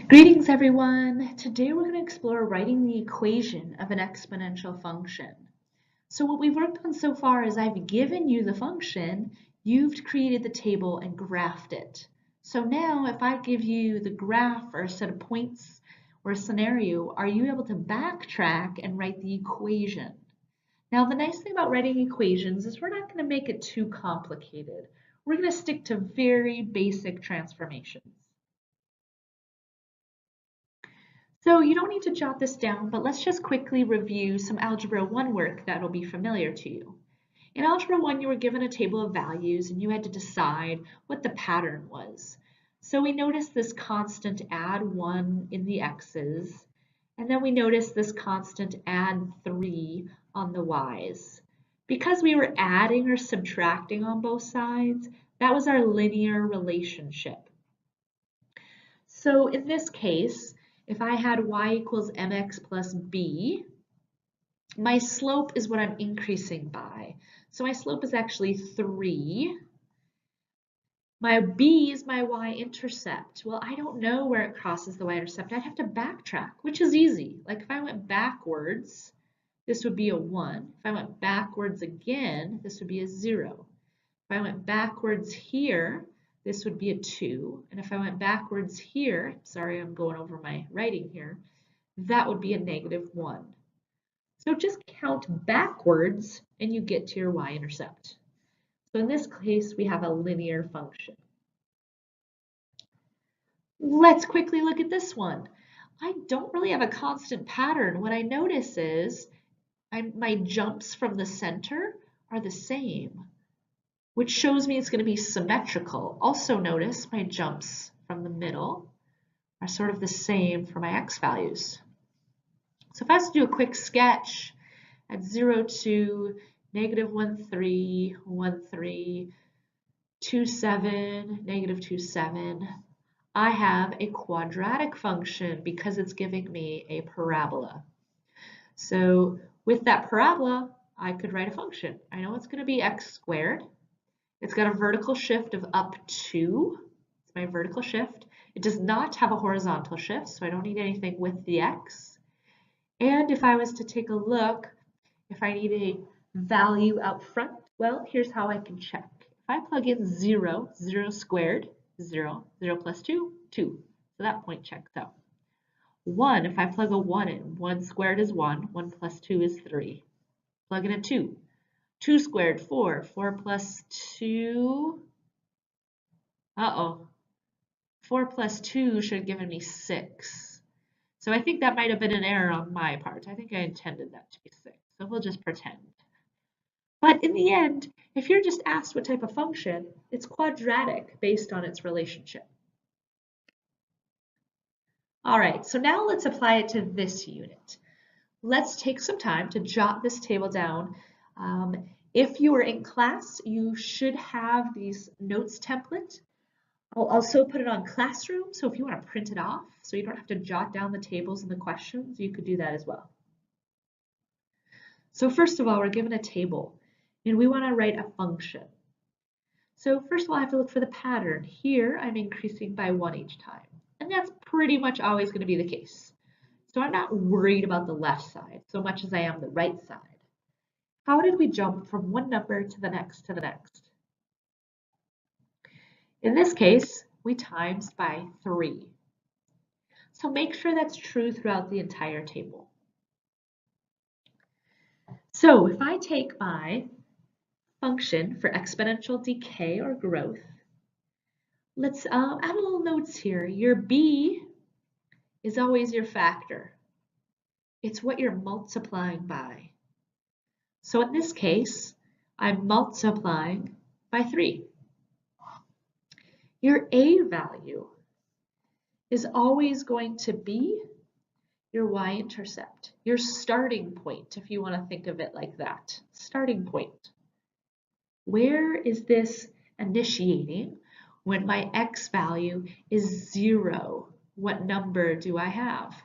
Greetings everyone! Today we're going to explore writing the equation of an exponential function. So what we've worked on so far is I've given you the function, you've created the table and graphed it. So now if I give you the graph or a set of points or a scenario, are you able to backtrack and write the equation? Now the nice thing about writing equations is we're not going to make it too complicated. We're going to stick to very basic transformations. So you don't need to jot this down, but let's just quickly review some Algebra 1 work that'll be familiar to you. In Algebra 1, you were given a table of values and you had to decide what the pattern was. So we noticed this constant add 1 in the x's, and then we noticed this constant add 3 on the y's. Because we were adding or subtracting on both sides, that was our linear relationship. So in this case, if I had y equals mx plus b, my slope is what I'm increasing by. So my slope is actually 3. My b is my y-intercept. Well, I don't know where it crosses the y-intercept. I'd have to backtrack, which is easy. Like if I went backwards, this would be a 1. If I went backwards again, this would be a 0. If I went backwards here, this would be a 2. And if I went backwards here, sorry, I'm going over my writing here, that would be a -1. So just count backwards and you get to your y-intercept. So in this case, we have a linear function. Let's quickly look at this one. I don't really have a constant pattern. What I notice is my jumps from the center are the same, which shows me it's going to be symmetrical. Also notice my jumps from the middle are sort of the same for my x values. So if I was to do a quick sketch at 0, 2, -1, 3, 1, 3, 2, 7, -2, 7, I have a quadratic function because it's giving me a parabola. So with that parabola, I could write a function. I know it's going to be x squared. It's got a vertical shift of up 2. It's my vertical shift. It does not have a horizontal shift, so I don't need anything with the x. And if I was to take a look, if I need a value out front, well, here's how I can check. If I plug in 0, 0 squared, 0, 0 plus 2, 2. So that point checks out. 1, if I plug a 1 in, 1 squared is 1, 1 plus 2 is 3. Plug in a 2. 2 squared, 4. 4 plus 2, 4 plus 2 should have given me 6. So I think that might have been an error on my part. I think I intended that to be 6. So we'll just pretend. But in the end, if you're just asked what type of function, it's quadratic based on its relationship. All right, so now let's apply it to this unit. Let's take some time to jot this table down. If you were in class, you should have these notes template. I'll also put it on Classroom, so if you want to print it off so you don't have to jot down the tables and the questions, you could do that as well. So first of all, we're given a table and we want to write a function. So first of all, I have to look for the pattern. Here, I'm increasing by 1 each time, and that's pretty much always going to be the case. So I'm not worried about the left side so much as I am the right side. How did we jump from one number to the next to the next? In this case, we times by 3. So make sure that's true throughout the entire table. So if I take my function for exponential decay or growth, let's add a little notes here. Your b is always your factor. It's what you're multiplying by. So in this case, I'm multiplying by 3. Your a value is always going to be your y-intercept, your starting point, if you want to think of it like that, starting point. Where is this initiating when my x value is 0? What number do I have?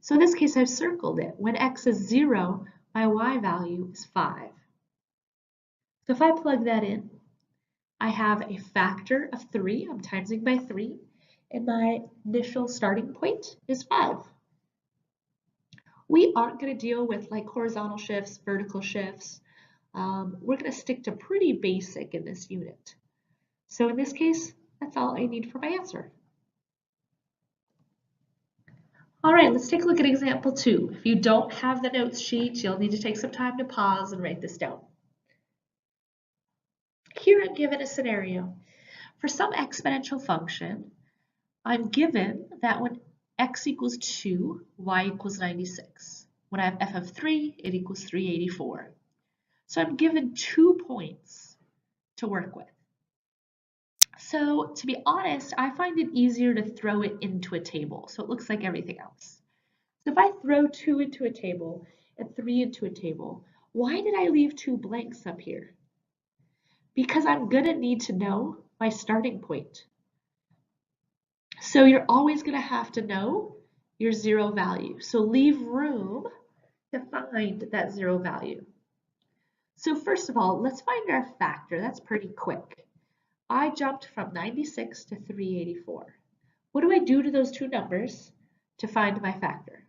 So in this case, I've circled it. When x is 0, my y value is 5. So if I plug that in, I have a factor of 3. I'm timesing by 3. and my initial starting point is 5. We aren't going to deal with like horizontal shifts, vertical shifts. We're going to stick to pretty basic in this unit. So in this case, that's all I need for my answer. All right, let's take a look at example 2. If you don't have the notes sheet, you'll need to take some time to pause and write this down. Here I'm given a scenario. For some exponential function, I'm given that when x equals 2, y equals 96. When I have f of 3, it equals 384. So I'm given 2 points to work with. So to be honest, I find it easier to throw it into a table, so it looks like everything else. So if I throw 2 into a table and 3 into a table, why did I leave 2 blanks up here? Because I'm going to need to know my starting point. So you're always going to have to know your 0 value. So leave room to find that 0 value. So first of all, let's find our factor. That's pretty quick. I jumped from 96 to 384. What do I do to those two numbers to find my factor?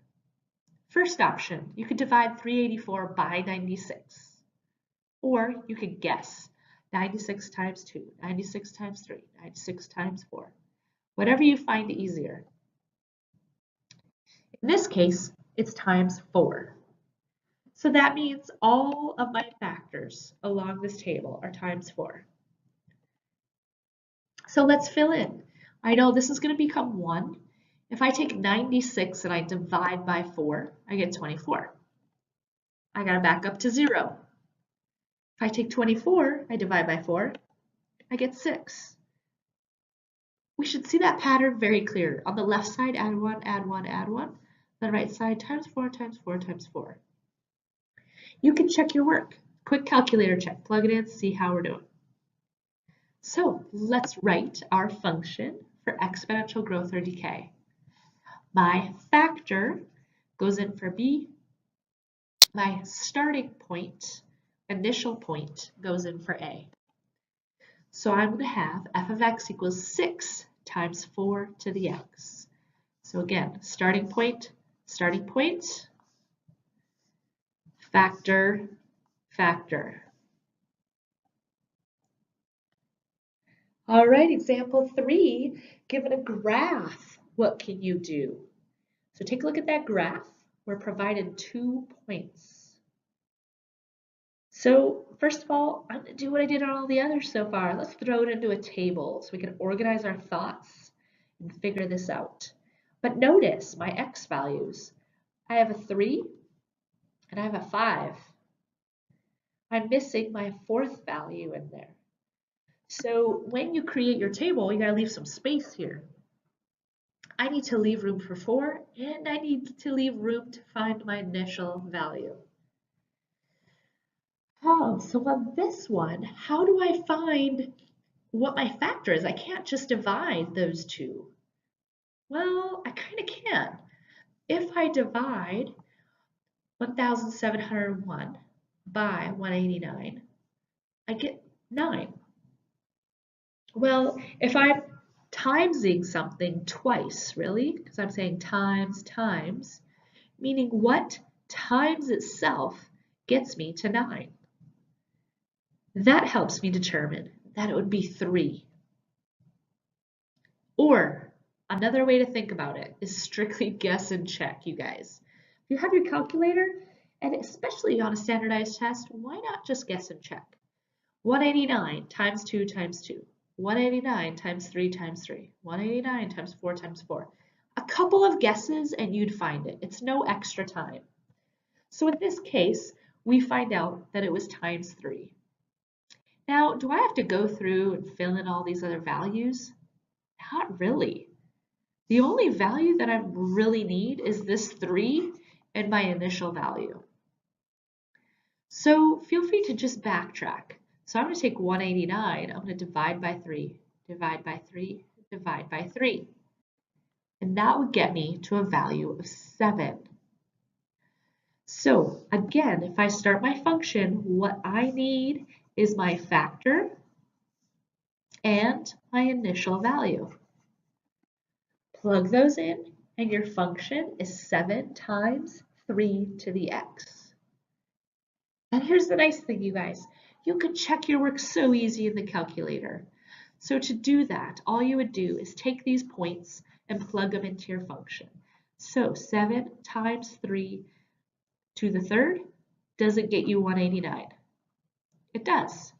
First option, you could divide 384 by 96. Or you could guess 96 times 2, 96 times 3, 96 times 4. Whatever you find easier. In this case, it's times 4. So that means all of my factors along this table are times 4. So let's fill in. I know this is going to become 1. If I take 96 and I divide by 4, I get 24. I got to back up to 0. If I take 24, I divide by 4, I get 6. We should see that pattern very clear. On the left side, add 1, add 1, add 1. On the right side, times 4, times 4, times 4. You can check your work. Quick calculator check. Plug it in, see how we're doing. So let's write our function for exponential growth or decay. My factor goes in for b. My starting point, initial point, goes in for a. So I'm going to have f of x equals 6 times 4 to the x. So again, starting point, factor, factor. All right, example 3, given a graph, what can you do? So take a look at that graph. We're provided 2 points. So first of all, I'm going to do what I did on all the others so far. Let's throw it into a table so we can organize our thoughts and figure this out. But notice my x values. I have a 3 and I have a 5. I'm missing my 4th value in there. So when you create your table, you gotta leave some space here. I need to leave room for 4 and I need to leave room to find my initial value. Oh, so on this one, how do I find what my factor is? I can't just divide those two. Well, I kind of can. If I divide 1,701 by 189, I get 9. Well, if I'm timesing something twice, really, because I'm saying times, meaning what times itself gets me to 9. That helps me determine that it would be 3. Or another way to think about it is strictly guess and check, you guys. If you have your calculator, and especially on a standardized test, why not just guess and check? 189 times 2 times 2. 189 times 3 times 3. 189 times 4 times 4. A couple of guesses and you'd find it. It's no extra time. So in this case, we find out that it was times 3. Now, do I have to go through and fill in all these other values? Not really. The only value that I really need is this 3 and my initial value. So feel free to just backtrack. So I'm going to take 189, I'm going to divide by 3, divide by 3, divide by 3. And that would get me to a value of 7. So again, if I start my function, what I need is my factor and my initial value. Plug those in, and your function is 7 times 3 to the x. And here's the nice thing, you guys. You could check your work so easy in the calculator. So to do that, all you would do is take these points and plug them into your function. So 7 times 3 to the third, does it get you 189? It does.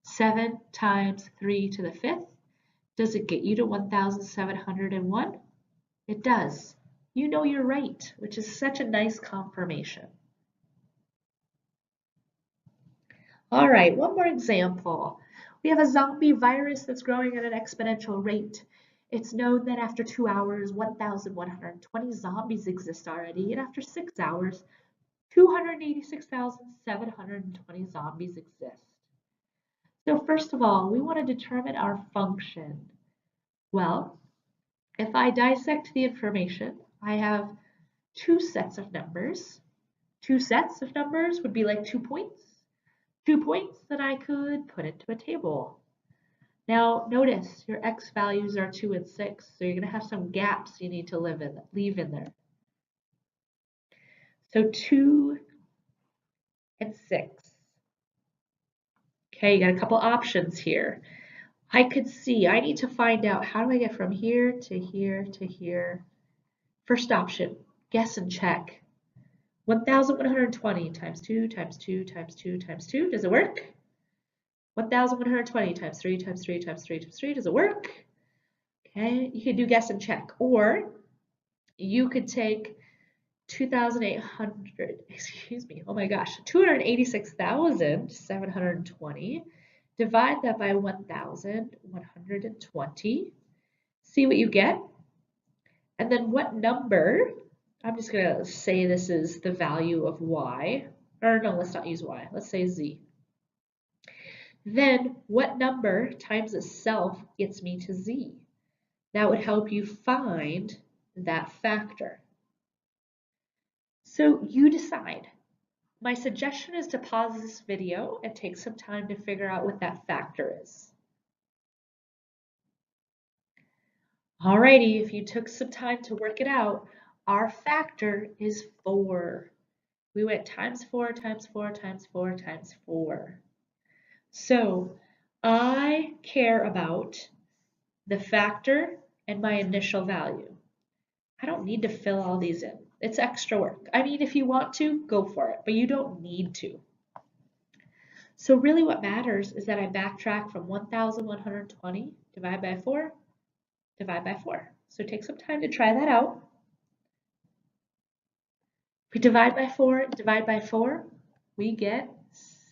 7 times 3 to the fifth, does it get you to 1,701? It does. You know you're right, which is such a nice confirmation. All right, one more example. We have a zombie virus that's growing at an exponential rate. It's known that after 2 hours, 1,120 zombies exist already, and after 6 hours, 286,720 zombies exist. So first of all, we want to determine our function. Well, if I dissect the information, I have 2 sets of numbers. 2 sets of numbers would be like 2 points. 2 points that I could put into a table. Now notice your x values are 2 and 6, so you're going to have some gaps you need to leave in there. So 2 and 6. Okay, you got a couple options here. I could see, I need to find out how do I get from here to here to here. First option, guess and check. 1,120 times 2 times 2 times 2 times 2, does it work? 1,120 times 3 times 3 times 3 times 3, does it work? Okay, you could do guess and check, or you could take 2,800, excuse me, oh my gosh, 286,720, divide that by 1,120, see what you get, and then what number, I'm just going to say this is the value of y, or no, let's not use y, let's say z. Then what number times itself gets me to z? That would help you find that factor. So you decide. My suggestion is to pause this video and take some time to figure out what that factor is. Alrighty, if you took some time to work it out, our factor is 4. We went times 4 times 4 times 4 times 4. So I care about the factor and my initial value. I don't need to fill all these in. It's extra work. I mean, if you want to, go for it, but you don't need to. So really what matters is that I backtrack from 1,120, divide by 4, divide by 4. So take some time to try that out. If we divide by 4, we get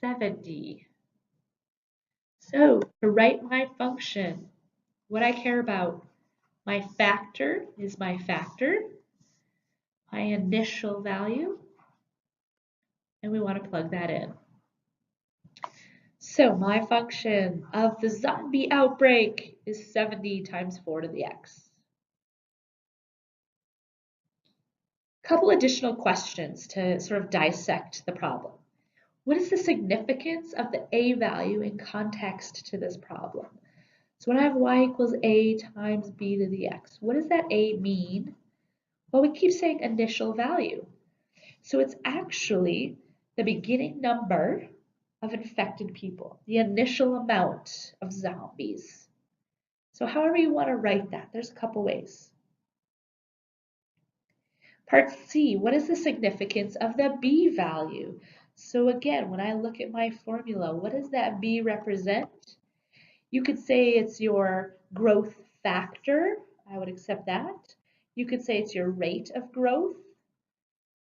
70. So to write my function, what I care about, my factor is my factor, my initial value, and we want to plug that in. So my function of the zombie outbreak is 70 times 4 to the x. A couple additional questions to sort of dissect the problem. What is the significance of the a value in context to this problem? So when I have y equals a times b to the x, what does that a mean? Well, we keep saying initial value. So it's actually the beginning number of infected people, the initial amount of zombies. So however you want to write that, there's a couple ways. Part C, what is the significance of the b value? So again, when I look at my formula, what does that b represent? You could say it's your growth factor. I would accept that. You could say it's your rate of growth.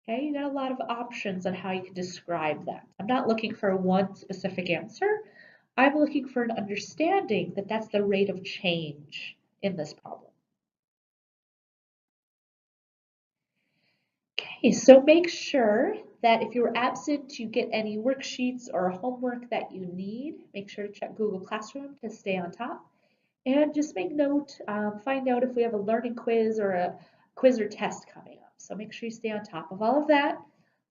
Okay, you got a lot of options on how you can describe that. I'm not looking for one specific answer. I'm looking for an understanding that that's the rate of change in this problem. Okay, so make sure that if you're absent, you get any worksheets or homework that you need. Make sure to check Google Classroom to stay on top. And just make note, find out if we have a learning quiz or a quiz or test coming up. So make sure you stay on top of all of that.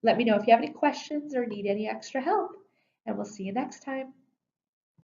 Let me know if you have any questions or need any extra help, and we'll see you next time.